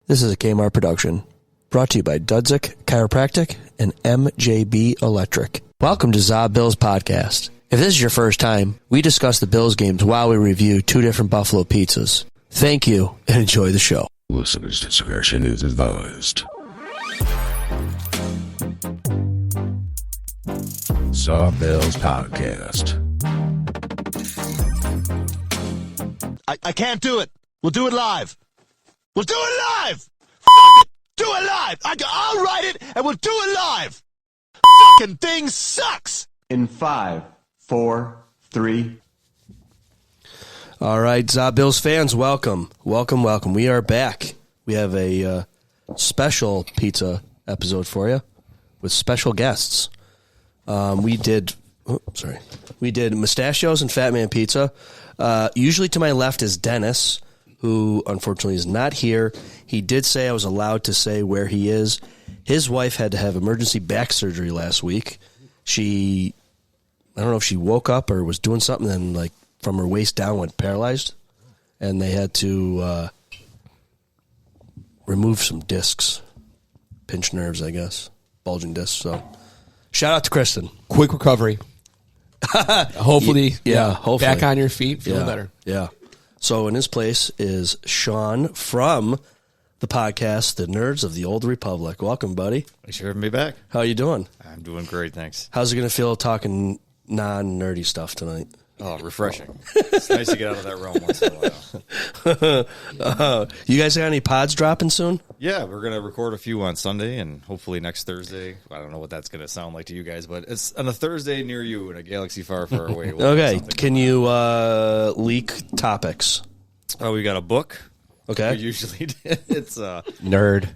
This is a Cameo production, brought to you by Dudzik Chiropractic and MJB Electric. Welcome to ZaBillsPodcast. If this is your first time, we discuss the Bills games while we review two different Buffalo pizzas. Thank you and enjoy the show. Listener's discretion is advised. ZaBillsPodcast. I can't do it. We'll do it live. We'll do it live! Fuck it! Do it live! I'll write it and we'll do it live! Fucking thing sucks! In 5, 4, 3. All right, ZaBills fans, welcome. Welcome. We are back. We have a special pizza episode for you with special guests. We did Mustachios and Fatman Pizza. Usually to my left is Dennis, who unfortunately is not here. He did say I was allowed to say where he is. His wife had to have emergency back surgery last week. I don't know if she woke up or was doing something, and like from her waist down went paralyzed, and they had to remove some discs, pinch nerves, I guess, bulging discs. So, shout out to Kristen. Quick recovery. Hopefully, hopefully back on your feet, feeling better. Yeah. So in his place is Sean from the podcast, The Nerds of the Old Republic. Welcome, buddy. Thanks for having me back. How you doing? I'm doing great, thanks. How's it going to feel talking non-nerdy stuff tonight? Oh, refreshing. It's nice to get out of that realm once in a while. You guys got any pods dropping soon? Yeah, we're going to record a few on Sunday and hopefully next Thursday. I don't know what that's going to sound like to you guys, but it's on a Thursday near you in a galaxy far, far away. Okay, can you leak topics? Oh, we got a book. Okay. We usually it's Nerd.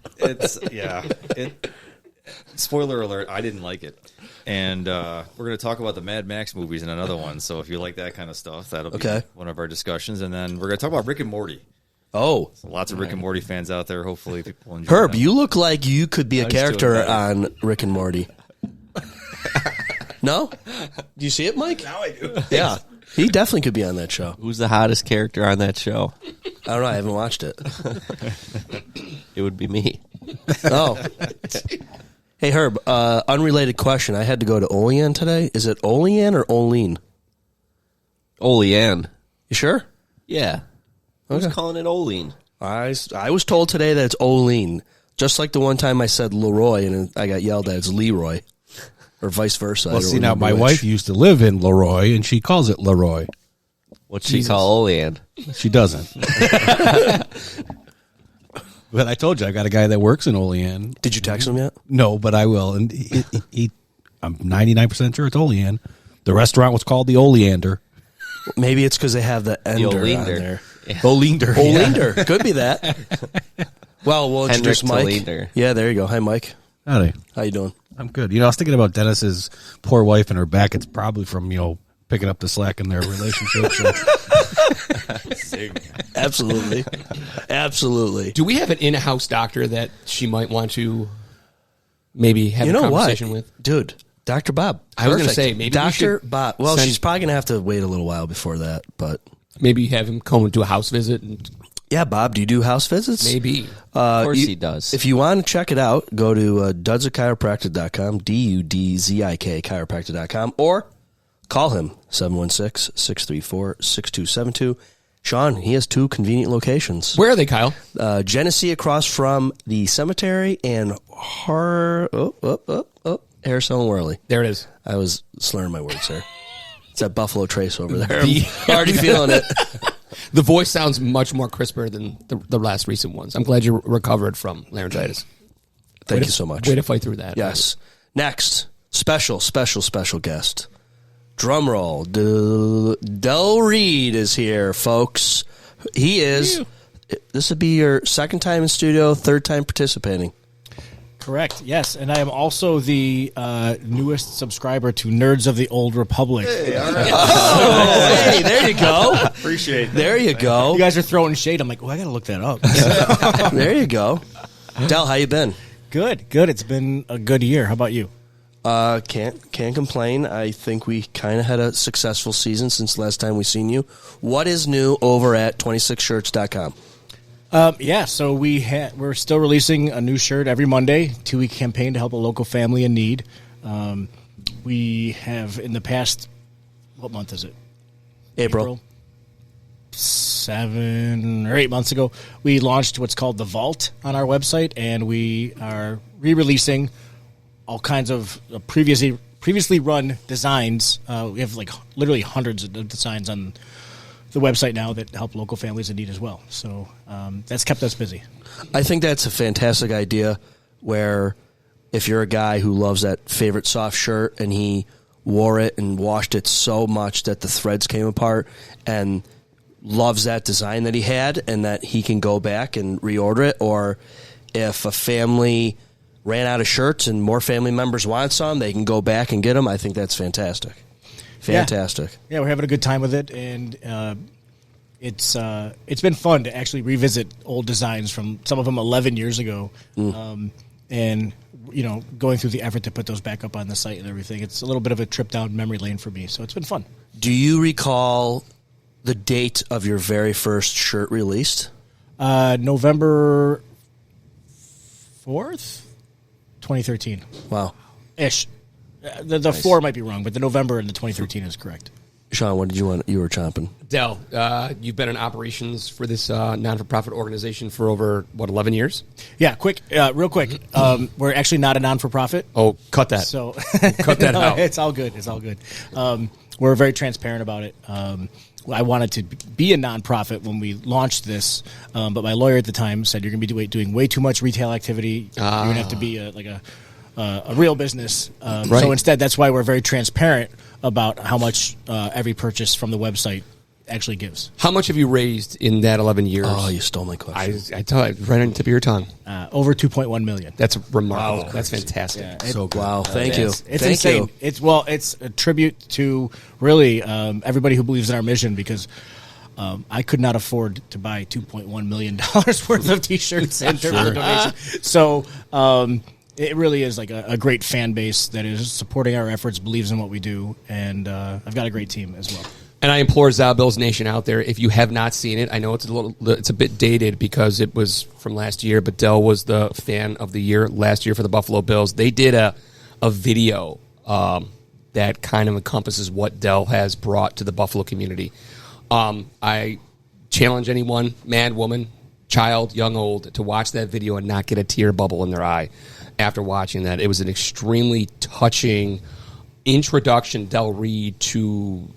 Spoiler alert, I didn't like it. And we're going to talk about the Mad Max movies in another one. So if you like that kind of stuff, that'll be one of our discussions. And then we're going to talk about Rick and Morty. Oh. So lots of Rick and Morty fans out there. Hopefully people enjoy Herb, them. you look like you could be a character on Rick and Morty. No? Do you see it, Mike? Now I do. Yeah. He definitely could be on that show. Who's the hottest character on that show? I don't know. I haven't watched it. It would be me. Oh. Hey, Herb, unrelated question. I had to go to Olean today. Is it Olean or Olean? Olean. You sure? Yeah. Who's calling it Olean? I was told today that it's Olean. Just like the one time I said Leroy and I got yelled at. It's Leroy. Or vice versa. Well, see, now my wife used to live in Leroy, and she calls it Leroy. What's she call Olean? She doesn't. But I told you, I got a guy that works in Olean. Did you text him yet? No, but I will. And I'm 99% sure it's Olean. The restaurant was called the Oleander. Maybe it's because they have the ender on Oleander. there. Yeah. Oleander. Oleander. Could be that. Well, we'll introduce Mike. Oleander. Yeah, there you go. Hi, Mike. Howdy. How you doing? I'm good. You know, I was thinking about Dennis's poor wife and her back. It's probably from, picking up the slack in their relationship. Absolutely. Absolutely. Do we have an in-house doctor that she might want to maybe have a conversation with? Dude, Dr. Bob. I was going to say, maybe Dr. Bob. Well, she's probably going to have to wait a little while before that, but maybe have him come and do a house visit. Yeah, Bob, do you do house visits? Maybe. Of course he does. If you want to check it out, go to dudzikchiropractic.com, DUDZIK chiropractic.com, or call him, 716-634-6272. Sean, he has two convenient locations. Where are they, Kyle? Genesee across from the cemetery and Harrison and Worley. There it is. I was slurring my words there. It's that Buffalo Trace over there. I'm already feeling it. The voice sounds much more crisper than the last recent ones. I'm glad you recovered from laryngitis. Thank you so much. Way to fight through that. Yes. Next, special guest. Drum roll. Del Reid is here, folks. He is. This would be your second time in studio, third time participating. Correct, yes. And I am also the newest subscriber to Nerds of the Old Republic. Hey, all right. Hey, there you go. Appreciate that. There you go. You guys are throwing shade. I'm like, I got to look that up. There you go. Del, how you been? Good. It's been a good year. How about you? Can't complain. I think we kind of had a successful season since last time we seen you. What is new over at 26shirts.com? So we're still releasing a new shirt every Monday, 2-week campaign to help a local family in need. We have in the past, what month is it? April. 7 or 8 months ago, we launched what's called the Vault on our website, and we are re-releasing all kinds of previously run designs. We have like literally hundreds of designs on the website now that help local families in need as well. So that's kept us busy. I think that's a fantastic idea where if you're a guy who loves that favorite soft shirt and he wore it and washed it so much that the threads came apart and loves that design that he had and that he can go back and reorder it, or if a family ran out of shirts and more family members want some, they can go back and get them. I think that's fantastic. Fantastic. Yeah, we're having a good time with it, and it's been fun to actually revisit old designs from some of them 11 years ago, and going through the effort to put those back up on the site and everything. It's a little bit of a trip down memory lane for me, so it's been fun. Do you recall the date of your very first shirt released? November 4th, 2013. Wow. Ish. The nice. 4 might be wrong, but the November and the 2013 is correct. Sean, what did you want? You were chomping. Del, you've been in operations for this non-for-profit organization for over, 11 years? Yeah, real quick. We're actually not a non-for-profit. Oh, cut that. So cut that out. It's all good. It's all good. We're very transparent about it. I wanted to be a nonprofit when we launched this, but my lawyer at the time said you're going to be doing way too much retail activity. You're going to have to be a real business. Right. So instead, that's why we're very transparent about how much every purchase from the website actually gives. How much have you raised in that 11 years? Oh, you stole my question. I tell you, right on the tip of your tongue. Over $2.1 million. That's remarkable. Wow, that's fantastic. Yeah, wow, thank you. It's insane. It's a tribute to really everybody who believes in our mission, because I could not afford to buy $2.1 million worth of T-shirts in terms of donation. So it really is like a great fan base that is supporting our efforts, believes in what we do, and I've got a great team as well. And I implore ZaBills Nation out there, if you have not seen it, I know it's a bit dated because it was from last year, but Del was the fan of the year last year for the Buffalo Bills. They did a video that kind of encompasses what Del has brought to the Buffalo community. I challenge anyone, man, woman, child, young, old, to watch that video and not get a tear bubble in their eye after watching that. It was an extremely touching introduction, Del Reid, to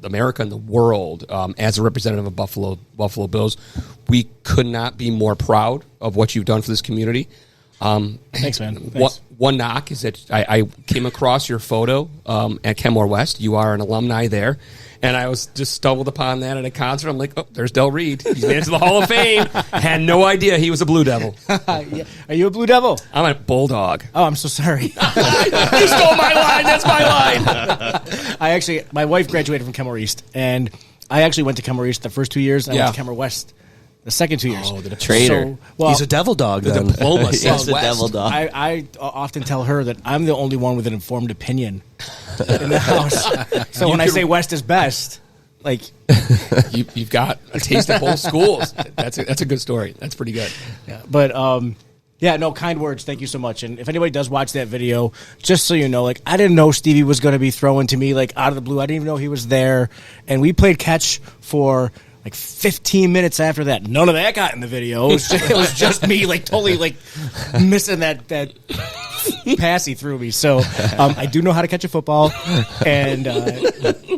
America and the world as a representative of Buffalo Bills. We could not be more proud of what you've done for this community. Thanks, man. Thanks. One knock is that I came across your photo at Kenmore West. You are an alumni there. And I was just stumbled upon that at a concert. I'm like, oh, there's Del Reid. He's made it to the Hall of Fame. Had no idea he was a Blue Devil. Yeah. Are you a Blue Devil? I'm a Bulldog. Oh, I'm so sorry. You stole my line. That's my line. My wife graduated from Kenmore East, and I actually went to Kenmore East the first 2 years. I went to Kenmore West the second 2 years. Oh, the traitor. He's a devil dog, then. The diploma. He's the devil dog. I often tell her that I'm the only one with an informed opinion in the house. So when I say West is best... Like you've got a taste of both schools. That's a good story. That's pretty good. Yeah, but kind words. Thank you so much. And if anybody does watch that video, just so you know, like I didn't know Stevie was going to be throwing to me like out of the blue. I didn't even know he was there. And we played catch for like 15 minutes after that. None of that got in the video. It was just me like totally like missing that pass he threw me. So I do know how to catch a football, and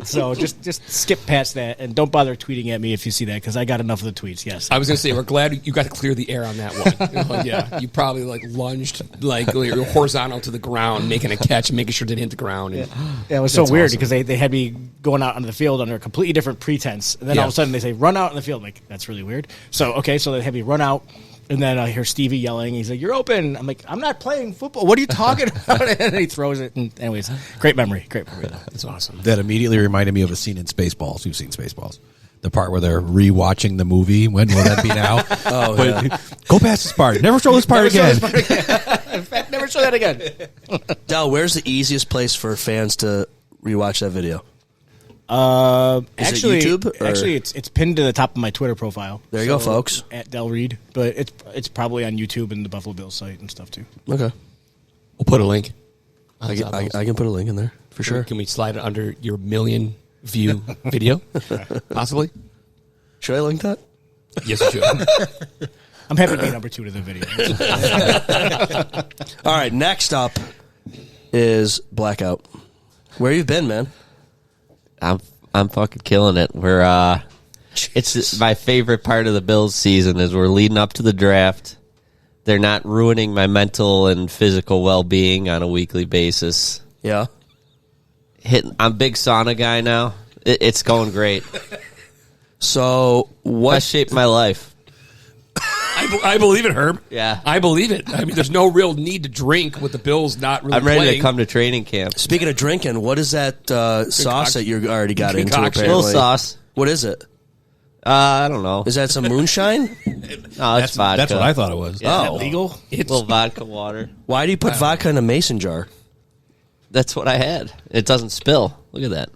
so just skip past that and don't bother tweeting at me if you see that, because I got enough of the tweets. Yes, I was going to say we're glad you got to clear the air on that one. Yeah, you probably like lunged like horizontal to the ground, making a catch, and making sure it didn't hit the ground. And it was so weird because they had me going out onto the field under a completely different pretense, and then all of a sudden they say run out in the field. I'm like, that's really weird. So so they had me run out. And then I hear Stevie yelling. He's like, "You're open." I'm like, "I'm not playing football. What are you talking about?" And he throws it. And anyways, great memory. Though. That's awesome. That immediately reminded me of a scene in Spaceballs. You've seen Spaceballs. The part where they're rewatching the movie. When will that be now? Go past this part. Never show this part again. In fact, never show that again. Del, where's the easiest place for fans to rewatch that video? Actually, YouTube, or- actually, it's pinned to the top of my Twitter profile. There you go, folks. At Del Reid, but it's probably on YouTube and the Buffalo Bills site and stuff too. Okay. We'll put a link. I can put a link in there for sure. Can we slide it under your 1 million view video? Possibly. Should I link that? Yes, you should. I'm happy to be number 2 to the video. All right, next up is Blackout. Where you been, man? I'm fucking killing it. It's my favorite part of the Bills season is we're leading up to the draft. They're not ruining my mental and physical well-being on a weekly basis. Yeah. I'm a big sauna guy now. It's going great. So what Best shape of my life. I believe it, Herb. Yeah. I believe it. I mean, there's no real need to drink with the Bills not really I'm ready playing. to come to training camp. Speaking of drinking, what is that sauce that you already got into? Concoction. Apparently, Little sauce. What is it? I don't know. Is that some moonshine? No, it's vodka. That's what I thought it was. Yeah. Oh, Legal? It's little vodka water. why do you put vodka in a mason jar? That's what I had. It doesn't spill. Look at that.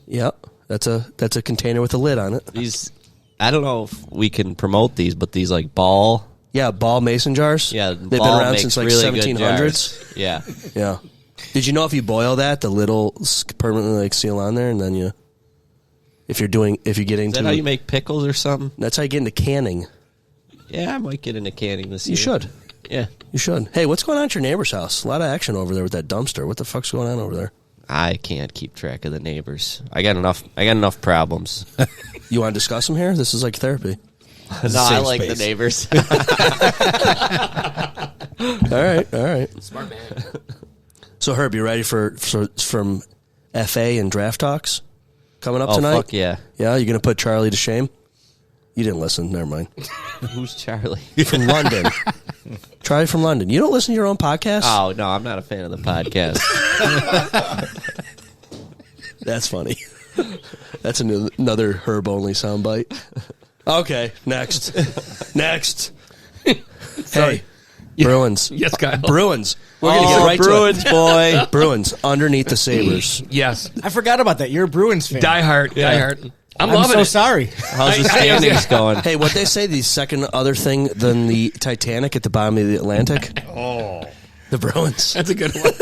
Yep, that's a container with a lid on it. These, I don't know if we can promote these, but these like ball. Yeah, ball mason jars. Yeah, they've been Ball around makes since like really good 1700s. jars. Yeah. Yeah. Did you know if you boil that, the lid will permanently like seal on there, and then if you get Is into that how you make pickles or something? that's how you get into canning. Yeah, I might get into canning this year. You should. Yeah. You should. Hey, what's going on at your neighbor's house? A lot of action over there with that dumpster. What the fuck's going on over there? I can't keep track of the neighbors. I got enough problems. You want to discuss them here? This is like therapy. No, I like the neighbors. All right. smart man. So Herb, you ready for from FA and draft talks coming up tonight? Fuck yeah. Yeah, you're gonna put Charlie to shame. You didn't listen. Never mind. Who's Charlie? From London. Charlie from London. You don't listen to your own podcast? Oh, no, I'm not a fan of the podcast. That's funny. That's another Herb only soundbite. Okay, next. Hey, Bruins. Yes, Kyle. Bruins. We're gonna get right Bruins, to boy. it. Bruins underneath the Sabres. Yes. I forgot about that. You're a Bruins fan. Die hard. I'm loving so it. sorry. How's the standings going? Hey, what they say, the second other thing than the Titanic at the bottom of the Atlantic? Oh. The Bruins. That's a good one.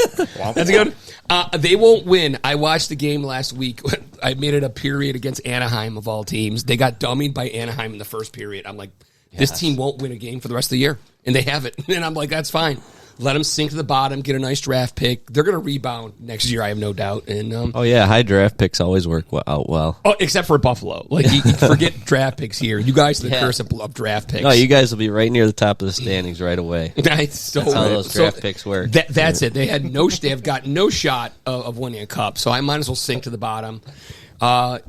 That's a good one. They won't win. I watched the game last week. I made it a period against Anaheim, of all teams. They got dummied by Anaheim in the first period. I'm like, this team won't win a game for the rest of the year. And they have it. And I'm like, that's fine. Let them sink to the bottom, get a nice draft pick. They're going to rebound next year, I have no doubt. And Oh, yeah, high draft picks always work out well. Oh, except for Buffalo. Like, you forget draft picks here. You guys are the curse of draft picks. No, you guys will be right near the top of the standings right away. That's how those draft picks work. That's it. They have got no shot of winning a cup, so I might as well sink to the bottom.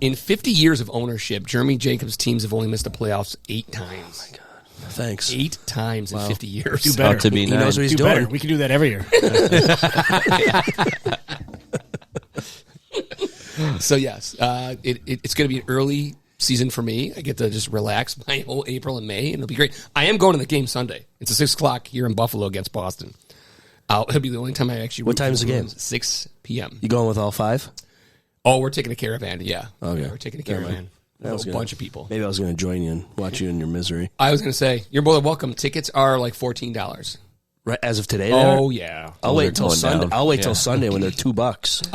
In 50 years of ownership, Jeremy Jacobs' teams have only missed the playoffs 8 times. Oh my God. Thanks. 8 times in 50 years. Do better. To be He knows what he's Do doing. better. We can do that every year. So, yes, it's going to be an early season for me. I get to just relax my whole April and May, and it'll be great. I am going to the game Sunday. It's a 6 o'clock here in Buffalo against Boston. It'll be the only time I actually... What time is the game? 6 p.m. You going with all 5? Oh, we're taking a caravan, yeah. Okay. Yeah, we're taking a caravan. A whole bunch of people. Maybe I was going to join you and watch you in your misery. I was going to say, you're more than welcome. Tickets are like $14. Right as of today. Oh, yeah. I'll wait are till going Sunday. down. I'll wait till Sunday when they're $2.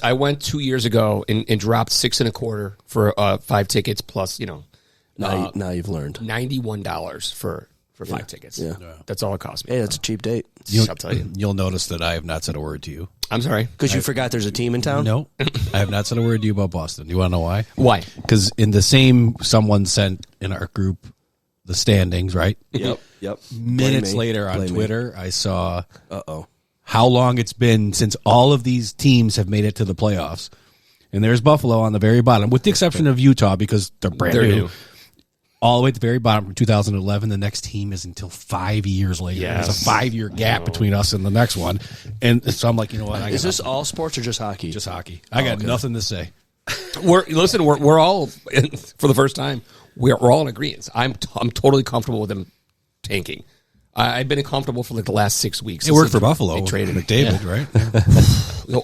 I went 2 years ago and dropped $6.25 for 5 tickets plus, Now you've learned. $91 for 5 tickets. Yeah. That's all it cost me. Hey, that's a cheap date. I'll tell you. You'll notice that I have not said a word to you. I'm sorry. Because you forgot there's a team in town? No, I have not said a word to you about Boston. You want to know why? Why? Because in the same, someone sent in our group the standings, right? Yep. Minutes Blame me. later on Blame me. Twitter, I saw Uh-oh. how long it's been since all of these teams have made it to the playoffs. And there's Buffalo on the very bottom, with the exception of Utah because they're brand They're new. new. All the way at the very bottom from 2011. The next team is until 5 years later. Yes. There's a 5-year gap between us and the next one. And so I'm like, you know what? Is this all sports or just hockey? just hockey? I got nothing to say. We're all, for the first time, we're all in agreement. I'm totally comfortable with them tanking. I've been uncomfortable for like the last 6 weeks. It worked for Buffalo. They traded McDavid, right? Well,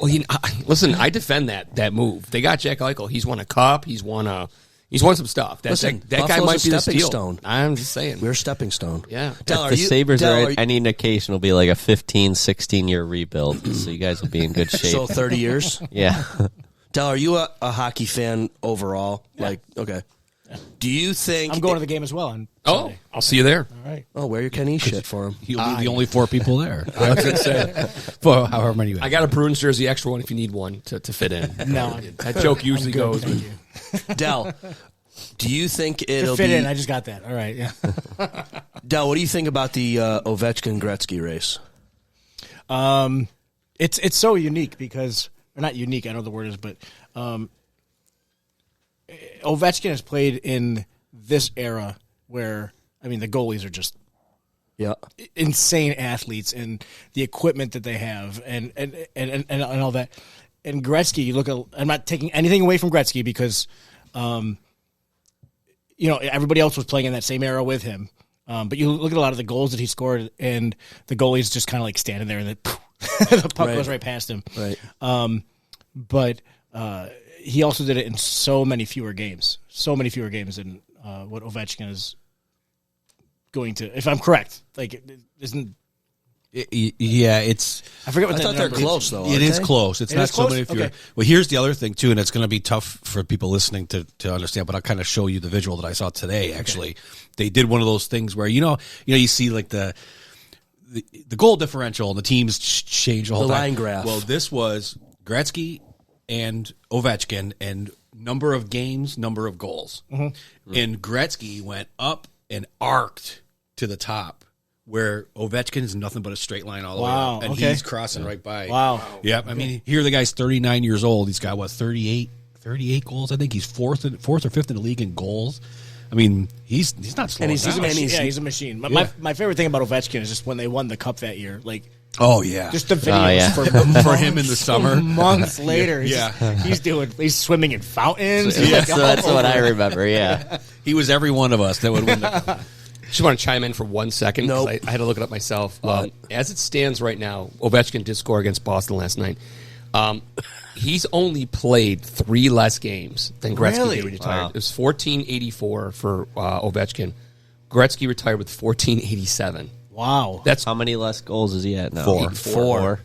listen, I defend that move. They got Jack Eichel. He's won a cup. He's won some stuff. That guy might be the stepping steal. stone. I'm just saying. We're a stepping stone. Yeah. If the Sabres are any indication, will be like a 15, 16-year rebuild. So you guys will be in good shape. So 30 years? Yeah. Del, are you a hockey fan overall? Yeah. Like, okay. Do you think... I'm going to the game as well on Sunday. I'll see you there. All right. Oh, wear your Kenny shit for him. You'll be the only 4 people there. I was going to say. For however many you have. I got a Bruins jersey, extra one if you need one to fit in. No. That joke usually goes. Thank you. Del, do you think it'll fit be... in, I just got that. All right, yeah. Del, what do you think about the Ovechkin-Gretzky race? It's so unique because... Or not unique, I know the word is, but... Ovechkin has played in this era where, I mean, the goalies are just insane athletes, and the equipment that they have, and all that. And Gretzky, you look at. I'm not taking anything away from Gretzky because, everybody else was playing in that same era with him. But you look at a lot of the goals that he scored, and the goalie's just kind of like standing there, and the puck goes right past him. Right. But he also did it in so many fewer games than what Ovechkin is going to. If I'm correct, like isn't. Yeah, it's. I forget what I thought they're close though. It is close. It's not so many fewer. Okay. Well, here's the other thing too, and it's going to be tough for people listening to understand. But I'll kind of show you the visual that I saw today. Actually, they did one of those things where you see like the goal differential and the teams change the whole time. line graph. Well, this was Gretzky and Ovechkin and number of games, number of goals. Mm-hmm. And Gretzky went up and arced to the top, where Ovechkin is nothing but a straight line all the way up. And he's crossing right by. Wow. Yep. I mean, here the guy's 39 years old. He's got, 38 goals? I think he's fourth or fifth in the league in goals. I mean, he's not slow. And he's a machine. My favorite thing about Ovechkin is just when they won the cup that year. Like, oh yeah, just the videos for him in the summer. Months later, he's swimming in fountains. So that's what I remember. Yeah, he was every one of us that would win the cup. Just want to chime in for 1 second. Nope. I had to look it up myself. As it stands right now, Ovechkin did score against Boston last night. He's only played 3 less games than Gretzky did when he retired. Wow. It was 1484 for Ovechkin. Gretzky retired with 1487. Wow. That's how many less goals is he at now? 4.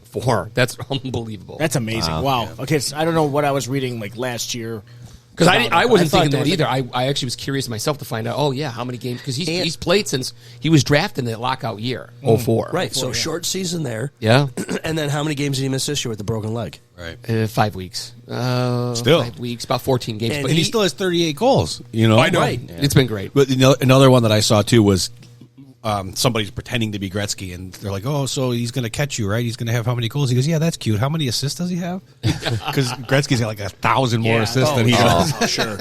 That's unbelievable. That's amazing. Wow. Okay, so I don't know what I was reading like last year. Because I wasn't thinking that either. I actually was curious myself to find out, how many games? Because he's played since he was drafted in the lockout year, 04. Right, so short season there. Yeah. And then how many games did he miss this year with the broken leg? Right. 5 weeks. Still. 5 weeks, about 14 games. But he still has 38 goals. I know. Right. Yeah. It's been great. But another one that I saw, too, was somebody's pretending to be Gretzky, and they're like, oh, so he's going to catch you, right? He's going to have how many goals? He goes, yeah, that's cute. How many assists does he have? Because Gretzky's got like 1,000 more assists than he does.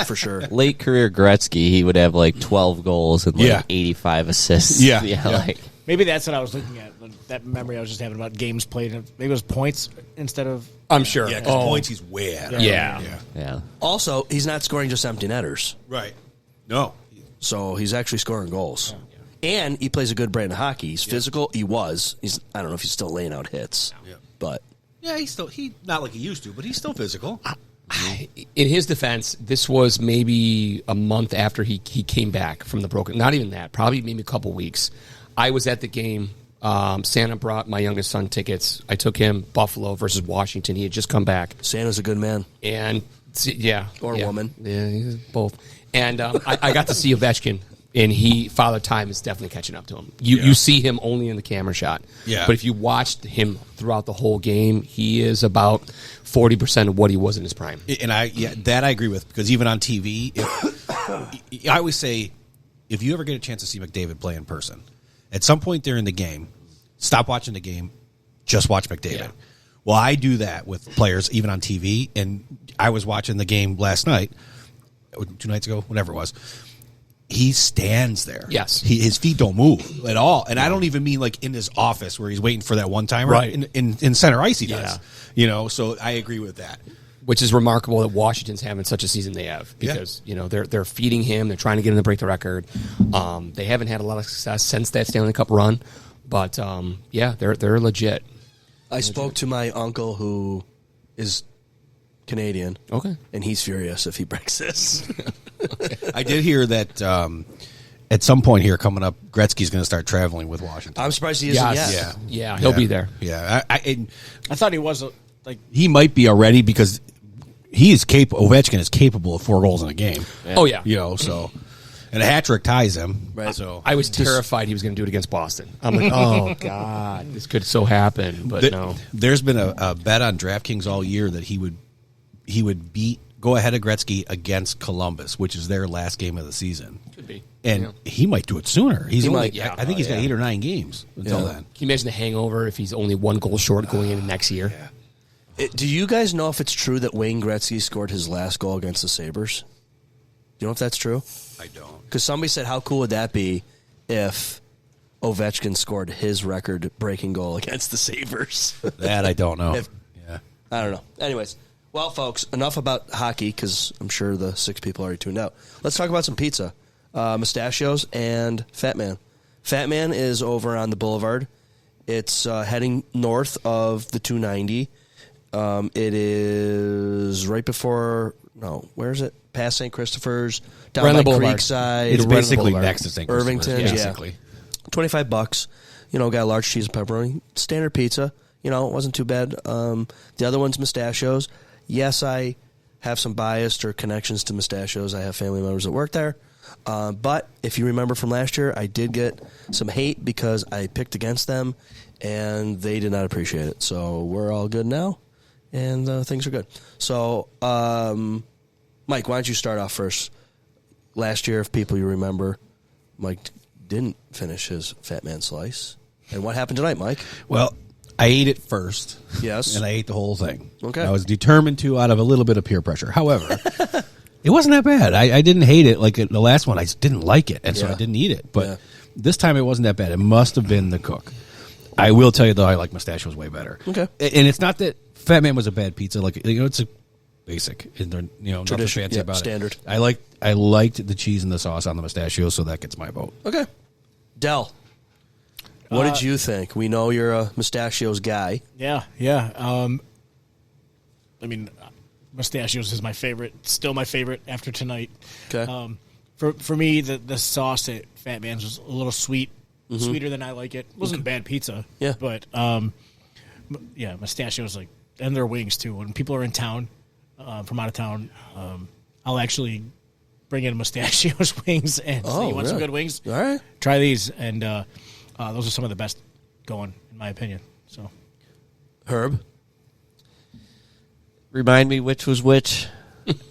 For sure. Late career Gretzky, he would have like 12 goals and like 85 assists. Yeah. Like maybe that's what I was looking at. That memory I was just having about games played. Maybe it was points instead of. I'm sure. Yeah, because points he's way out. Yeah. Also, he's not scoring just empty netters. Right. No. So he's actually scoring goals. And he plays a good brand of hockey. He's physical. He was. I don't know if he's still laying out hits. Yeah. But yeah, he's not like he used to, but he's still physical. In his defense, this was maybe a month after he came back from the broken. Not even that. Probably maybe a couple weeks. I was at the game. Santa brought my youngest son tickets. I took him Buffalo versus Washington. He had just come back. Santa's a good man. And or woman. Yeah, he's both. And I got to see Ovechkin. And Father Time is definitely catching up to him. You see him only in the camera shot. Yeah. But if you watched him throughout the whole game, he is about 40% of what he was in his prime. And that I agree with, because even on TV, I always say, if you ever get a chance to see McDavid play in person, at some point during the game, stop watching the game, just watch McDavid. Yeah. Well, I do that with players, even on TV, and I was watching the game last night, 2 nights ago, whatever it was. He stands there. Yes. His feet don't move at all. And I don't even mean like in his office where he's waiting for that one-timer. Right. In center ice he does. So I agree with that. Which is remarkable that Washington's having such a season they have. Because, they're feeding him. They're trying to get him to break the record. They haven't had a lot of success since that Stanley Cup run. But yeah, they're legit. I spoke to my uncle who is Canadian. Okay. And he's furious if he breaks this. I did hear that at some point here coming up, Gretzky's going to start traveling with Washington. I'm surprised he isn't yet. Yeah, he'll be there. Yeah, I thought he was like he might be already because he is capable. Ovechkin is capable of 4 goals in a game. Oh yeah, so and a hat trick ties him. Right. So I was terrified he was going to do it against Boston. I'm like, oh god, this could so happen, but no. There's been a bet on DraftKings all year that he would go ahead of Gretzky against Columbus, which is their last game of the season. Could be. And he might do it sooner. He might, I think he's got 8 or 9 games until then. Can you imagine the hangover if he's only 1 goal short going into next year? Do you guys know if it's true that Wayne Gretzky scored his last goal against the Sabres? Do you know if that's true? I don't. Because somebody said, how cool would that be if Ovechkin scored his record-breaking goal against the Sabres? That I don't know. I don't know. Anyways, well, folks, enough about hockey because I'm sure the 6 people already tuned out. Let's talk about some pizza. Mustachios and Fatman. Fatman is over on the Boulevard. It's heading north of the 290. It is right before, where is it? Past St. Christopher's, down by Creekside. It's basically next to St. Christopher's. Irvington, basically. $25. Got a large cheese and pepperoni. Standard pizza. It wasn't too bad. The other one's Mustachios. Yes, I have some bias or connections to Mustachios. I have family members that work there. But if you remember from last year, I did get some hate because I picked against them, and they did not appreciate it. So we're all good now, and things are good. So, Mike, why don't you start off first? Last year, if people you remember, Mike didn't finish his Fatman slice. And what happened tonight, Mike? Well, I ate it first. Yes. And I ate the whole thing. Okay. I was determined to out of a little bit of peer pressure. However, it wasn't that bad. I didn't hate it. Like the last one, I just didn't like it, and so I didn't eat it. But this time it wasn't that bad. It must have been the cook. I will tell you, though, I like Mustachios way better. Okay. And it's not that Fatman was a bad pizza. Like it's a basic. Nothing Tradition, fancy about standard. it. I liked the cheese and the sauce on the Mustachios, so that gets my vote. Okay. Del, what did you think? We know you're a Mustachios guy. Yeah. Mustachios is my favorite. Still my favorite after tonight. Okay. For me, the sauce at Fatman's was a little sweet, sweeter than I like it. It wasn't bad pizza. Yeah. But Mustachios and their wings too. When people are in town, from out of town, I'll actually bring in Mustachios wings and say, you want some good wings? All right. Try these, and those are some of the best going, in my opinion. So, Herb? Remind me which was which.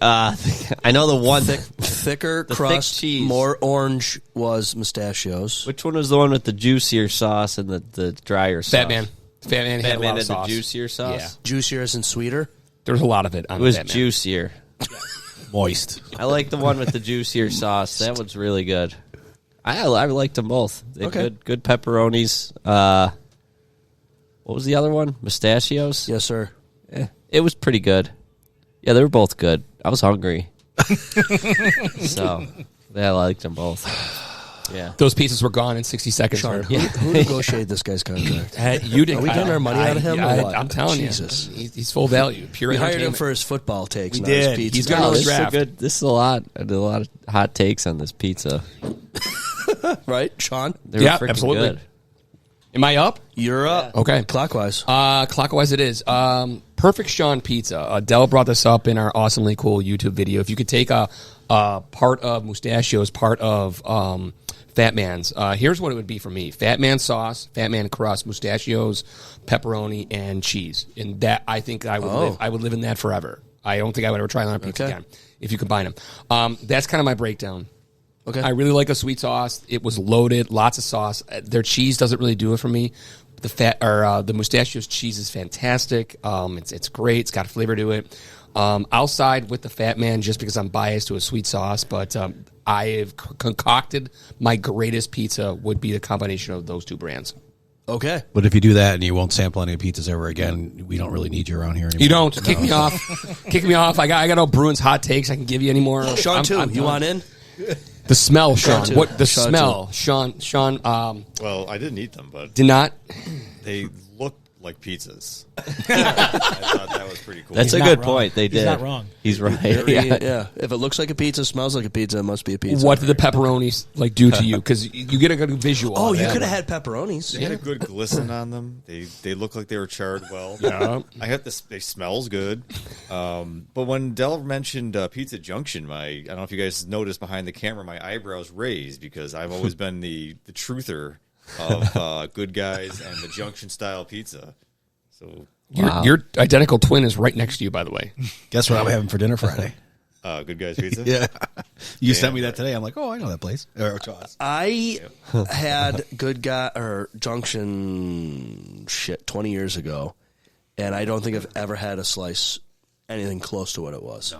I know the one Thicker the crust, thick cheese. more orange was Mustachios. Which one was the one with the juicier sauce and the drier sauce? Fatman had a lot Fatman of had sauce. the juicier sauce. Yeah. Juicier as in sweeter? There was a lot of it on It was Fatman. juicier. Moist. I like the one with the juicier sauce. That one's really good. I liked them both. They had good pepperonis. What was the other one? Mustachios? Yes, sir. It was pretty good. Yeah, they were both good. I was hungry. So, I liked them both. Yeah. Those pieces were gone in 60 seconds. Sean, Herb. who negotiated this guy's contract? You did. Are we getting our money out of him or what? I'm telling Jesus. you, he's full value. Pure We hired him entertainment. for his football takes, We not his did. pizza. He's gonna This is draft. this is a lot. I did a lot of hot takes on this pizza. Right, Sean? They were freaking absolutely. good. Am I up? You're up. Okay. Clockwise. Clockwise it is. Perfect Sean Pizza. Adele brought this up in our awesomely cool YouTube video. If you could take a part of Mustachios, part of Fatman's, here's what it would be for me. Fatman sauce, Fatman crust, Mustachios, pepperoni, and cheese. And that, I think I would live in that forever. I don't think I would ever try it on a pizza again if you combine them. That's kind of my breakdown. Okay. I really like a sweet sauce. It was loaded, lots of sauce. Their cheese doesn't really do it for me. The Mustachios cheese is fantastic. It's great. It's got flavor to it. I'll side with the Fatman just because I'm biased to a sweet sauce, but I've concocted my greatest pizza would be the combination of those two brands. Okay. But if you do that and you won't sample any pizzas ever again, we don't really need you around here anymore. You don't. Kick me off. Kick me off. I got no Bruins hot takes I can give you anymore. Sean, too. You want in? The smell, Sean. too. What the Sean, smell, Sean? Sean, Well, I didn't eat them, but did not. they looked like pizzas. I thought that was pretty cool. That's a not good wrong. point. They He's did. not wrong. He's right. Yeah. Yeah. If it looks like a pizza, smells like a pizza, it must be a pizza. What did the pepperonis do to you? Because you get a good visual. Oh, of you that could have one. had pepperonis. They had a good glisten on them. They look like they were charred well. Yeah. I had this. They smells good. But when Del mentioned Pizza Junction, I don't know if you guys noticed behind the camera, my eyebrows raised because I've always been the truther of Good Guys and the Junction style pizza. So Your identical twin is right next to you, by the way. Guess what I'm having for dinner Friday? Good Guys Pizza. Yeah. You sent me that today. I'm like, oh, I know that place. Or Jaws. I had Good Guy or Junction 20 years ago, and I don't think I've ever had a slice anything close to what it was.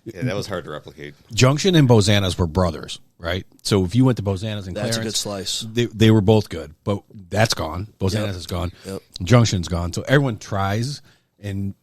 Yeah, that was hard to replicate. Junction and Bozana's were brothers, right? So if you went to Bozana's and That's Clarence, a good slice. they were both good, but that's gone. Bozana's is gone. Yep. Junction's gone. So everyone tries, and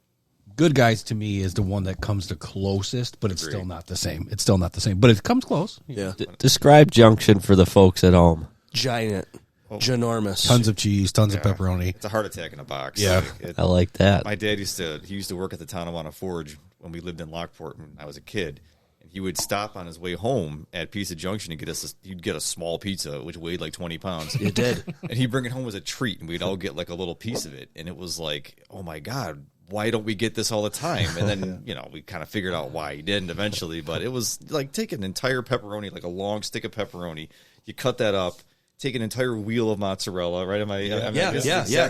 Good Guys to me is the one that comes the closest, but it's still not the same. It's still not the same, but it comes close. Yeah. Describe Junction for the folks at home. Giant. Ginormous. Tons of cheese, tons of pepperoni. It's a heart attack in a box. Yeah. Like, I like that. my dad used to work at the Tonawanda Forge when we lived in Lockport when I was a kid. And he would stop on his way home at Pizza Junction and he'd get a small pizza, which weighed like 20 pounds. You did. And he'd bring it home as a treat, and we'd all get like a little piece of it. And it was like, oh my God, why don't we get this all the time? And then, we kind of figured out why he didn't eventually. But it was like take an entire pepperoni, like a long stick of pepperoni. You cut that up. Take an entire wheel of mozzarella, right?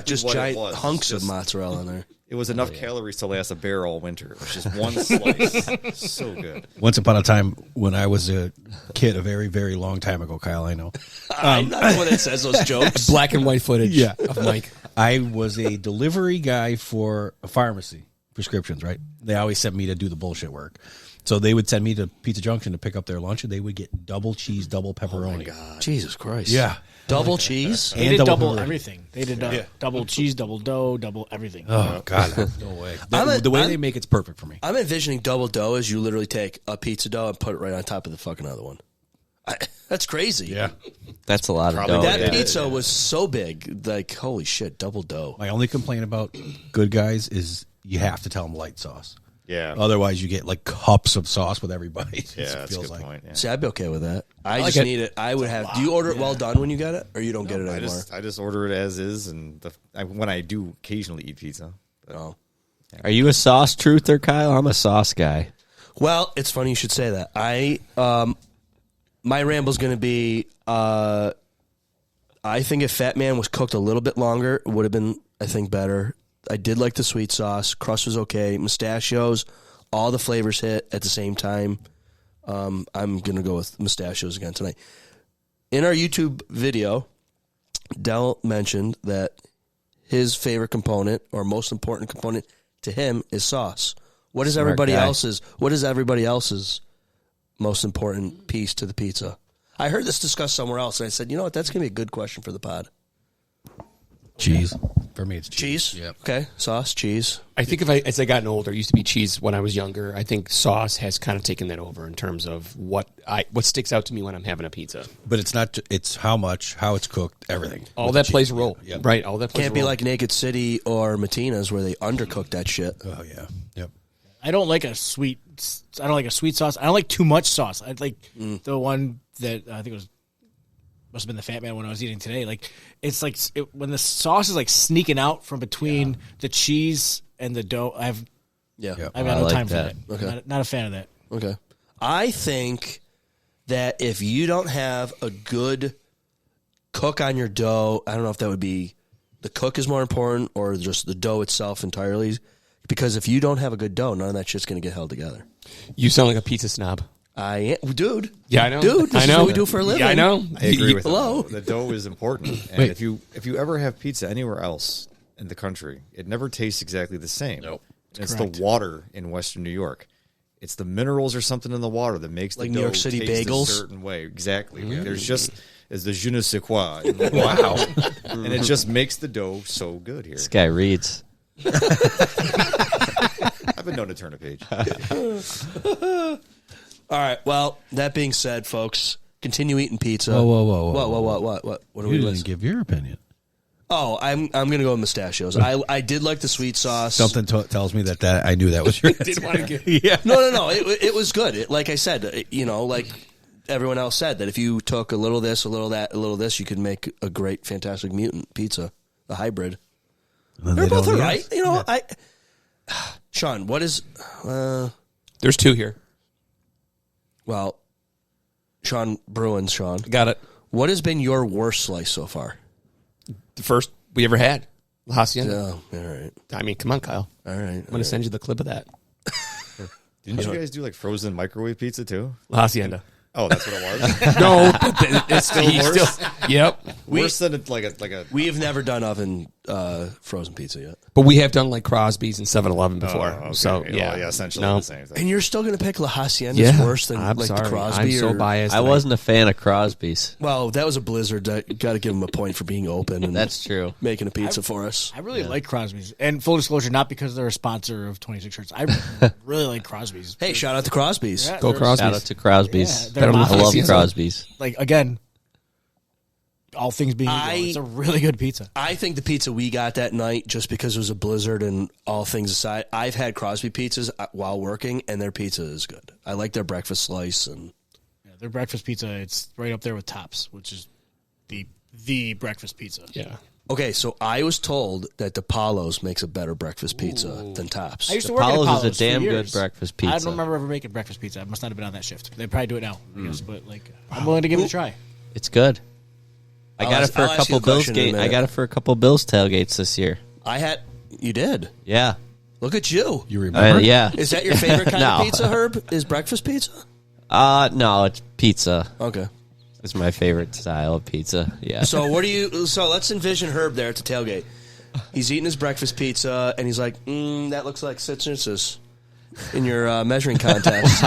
Just giant hunks of mozzarella in there. It was enough calories to last a bear all winter. It was just one slice. So good. Once upon a time when I was a kid, a very, very long time ago, Kyle, I know. I'm not the one that says those jokes. Black and white footage of Mike. I was a delivery guy for a pharmacy, prescriptions, right? They always sent me to do the bullshit work. So they would send me to Pizza Junction to pick up their lunch, and they would get double cheese, double pepperoni. Oh my God. Jesus Christ. Yeah. Double cheese? They did double pepperoni. everything. They did double cheese, double dough, double everything. Oh, God. No way. The way they make it's perfect for me. I'm envisioning double dough as you literally take a pizza dough and put it right on top of the fucking other one. That's crazy. Yeah. That's a lot of Probably dough. That yeah. pizza was so big. Like, holy shit, double dough. My only complaint about Good Guys is you have to tell them light sauce. Yeah. Otherwise, you get like cups of sauce with every bite. Yeah, that's a good point. Yeah. See, I'd be okay with that. I like just it. need it. I would have. Do you order it well done when you get it, or you don't get it anymore? I just order it as is, and when I do occasionally eat pizza. Oh. Are you a sauce truther, Kyle? I'm a sauce guy. Well, it's funny you should say that. My ramble's going to be. I think if Fatman was cooked a little bit longer, it would have been, I think, better. I did like the sweet sauce. Crust was okay. Mustachios, all the flavors hit at the same time. I'm going to go with Mustachios again tonight. In our YouTube video, Del mentioned that his favorite component or most important component to him is sauce. What is everybody else's most important piece to the pizza? I heard this discussed somewhere else, and I said, you know what, that's going to be a good question for the pod. Cheese. For me, it's cheese. Cheese? Yep. Okay. Sauce, cheese. I think as I gotten older, it used to be cheese when I was younger. I think sauce has kind of taken that over in terms of what sticks out to me when I'm having a pizza. But it's not. It's how much, how it's cooked, everything. All With that the plays cheese. a role, Yep. right? All that plays Can't a be role. like Naked City or Matina's where they undercook that shit. Oh yeah. Yep. I don't like a sweet sauce. I don't like too much sauce. I like the one that I think it was must have been the Fatman one I was eating today. Like it's like when the sauce is like sneaking out from between the cheese and the dough. I've Yeah. Yep. got no like time that. for that. Okay. Not a fan of that. Okay. I think that if you don't have a good cook on your dough, I don't know if that would be the cook is more important or just the dough itself entirely. Because if you don't have a good dough, none of that shit's going to get held together. You sound like a pizza snob. Dude. Yeah, I know. Dude, this I know. is what we do for a living. Yeah, I know. I agree with hello. that. The dough is important. And Wait. if you ever have pizza anywhere else in the country, it never tastes exactly the same. Nope. It's correct. the water in Western New York. It's the minerals or something in the water that makes Like the New dough York City taste bagels? a certain way. Exactly. There's just is the je ne sais quoi. Wow. And it just makes the dough so good here. This guy reads. I've been known to turn a page. All right. Well, that being said, folks, continue eating pizza. Whoa. What are You we didn't listening? give your opinion. Oh, I'm going to go with Mustachios. I did like the sweet sauce. Something tells me that I knew that was your Didn't want to get. Yeah. No. It was good. Like I said, like everyone else said, that if you took a little this, a little that, a little this, you could make a great, fantastic mutant pizza, a hybrid. They're both all right. Sean, what is... There's two here. Well, Sean Bruins, Sean. Got it. What has been your worst slice so far? The first we ever had. La Hacienda. Oh, all right. I mean, come on, Kyle. All right. I'm going to send you the clip of that. Didn't you guys do like frozen microwave pizza too? La Hacienda. Oh, that's what it was. No, but it's still worse? Yep. Worse than like a. We have never done oven frozen pizza yet. But we have done like Crosby's and 7-Eleven before. Oh, okay. So, Well, yeah. essentially No. the same thing. And you're still going to pick La Hacienda's worse than I'm like sorry. the Crosby? I'm so or- biased. I wasn't a fan of Crosby's. Well, that was a blizzard. Got to give them a point for being open and That's true. making a pizza for us. I really like Crosby's. And full disclosure, not because they're a sponsor of 26 Shirts. I really like Crosby's. Hey, shout out to Crosby's. Yeah, Go they're- Crosby's. Shout out to Crosby's. Yeah, they're Better not- than I love Hacienda. Crosby's. Like, again, all things being equal, it's a really good pizza. I think the pizza we got that night, just because it was a blizzard and all things aside, I've had Crosby pizzas while working, and their pizza is good. I like their breakfast slice. And Yeah, their breakfast pizza, it's right up there with Tops, which is the breakfast pizza. Yeah. okay, so I was told that DePaulo's makes a better breakfast pizza than Tops. I used to work at Apollo's Apollo's is a damn for good years. breakfast I pizza. don't remember ever making breakfast pizza. I must not have been on that shift. They probably do it now, I guess, but like, I'm willing to give it a try. It's good. I got it for I'll a ask you couple a Bills question in a game. I minute. got it for a couple Bills tailgates this year. You did. Yeah. Look at you. You remember? Yeah. Is that your favorite kind No. of pizza, Herb? Is breakfast pizza? No, it's pizza. Okay. It's my favorite style of pizza. Yeah. So let's envision Herb there at the tailgate. He's eating his breakfast pizza, and he's like, that looks like citruses in your measuring contest.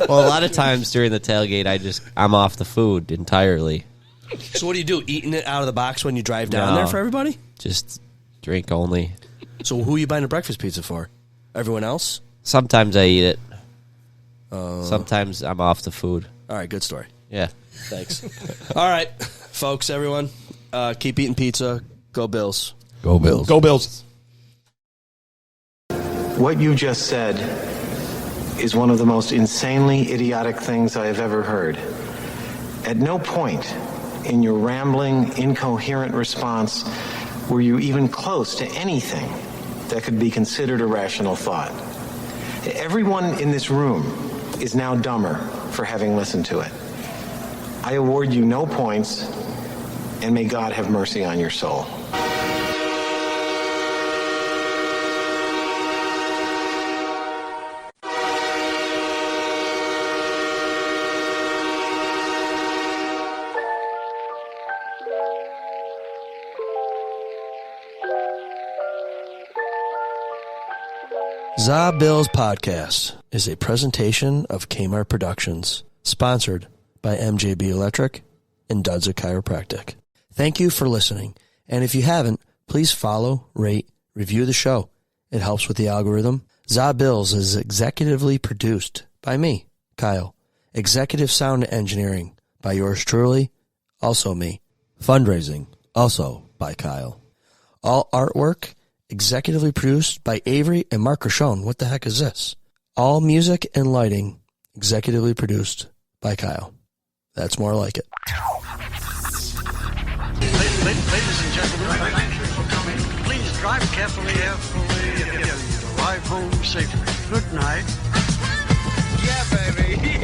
Well, a lot of times during the tailgate, I'm off the food entirely. So what do you do? Eating it out of the box when you drive down No. there for everybody? Just drink only. So who are you buying a breakfast pizza for? Everyone else? Sometimes I eat it. Sometimes I'm off the food. All right, good story. Yeah. Thanks. All right, folks, everyone, keep eating pizza. Go Bills. Go Bills. Go Bills. What you just said is one of the most insanely idiotic things I have ever heard. At no point in your rambling, incoherent response were you even close to anything that could be considered a rational thought. Everyone in this room is now dumber for having listened to it. I award you no points, and may God have mercy on your soul. ZaBillsPodcast is a presentation of Kmart Productions, sponsored by MJB Electric and Dudza Chiropractic. Thank you for listening, and if you haven't, please follow, rate, review the show. It helps with the algorithm. ZaBills is executively produced by me, Kyle. Executive sound engineering by yours truly, also me. Fundraising, also by Kyle. All artwork executively produced by Avery and Mark Rochon. What the heck is this? All music and lighting executively produced by Kyle. That's more like it. Ladies and gentlemen, thank you for coming. Please drive carefully and arrive home safely. Good night. Yeah, baby.